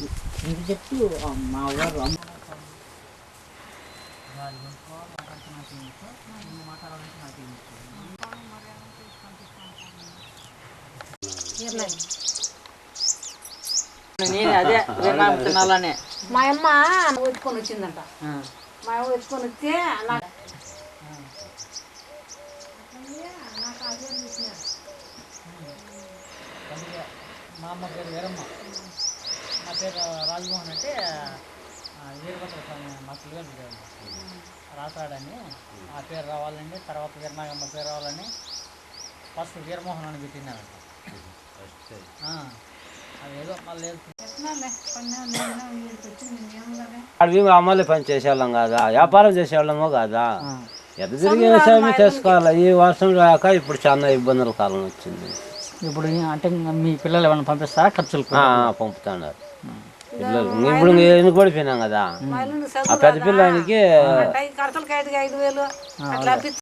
ఇంక చెప్తూ మా ఊరు అమ్మ నేను అదే తినాలనే మా అమ్మ ఎత్తుకొని వచ్చిందంట. మా అమ్మ ఎత్తుకొని వస్తే నాకు మా అమ్మ పేరు వీరమ్మ, నా పేరు రాజమోహన్. అంటే వీరభద్ర స్వామి మా పిల్లలు రాసాడని ఆ పేరు రావాలని, తర్వాత వీరనాగమ్మ పేరు రావాలని ఫస్ట్ వీరమోహన్ అని పెట్టినారంట. అదేదో మళ్ళీ అవి అమ్మలే పని చేసేవాళ్ళం కాదా, వ్యాపారం చేసేవాళ్ళమో కాదా, ఎంత తిరిగి వ్యవసాయం చేసుకోవాలి. ఈ వర్షం రాక ఇప్పుడు చాలా ఇబ్బందుల కాలం వచ్చింది. ఇప్పుడు అంటే మీ పిల్లలు ఏమైనా పంపిస్తారా ఖర్చులు? పంపుతున్నారు పిల్లలు. ఇప్పుడు ఎన్ని పడిపోయినాం కదా, ఆ పెద్ద పిల్లానికి ఖర్చులకి 5,000 అట్లా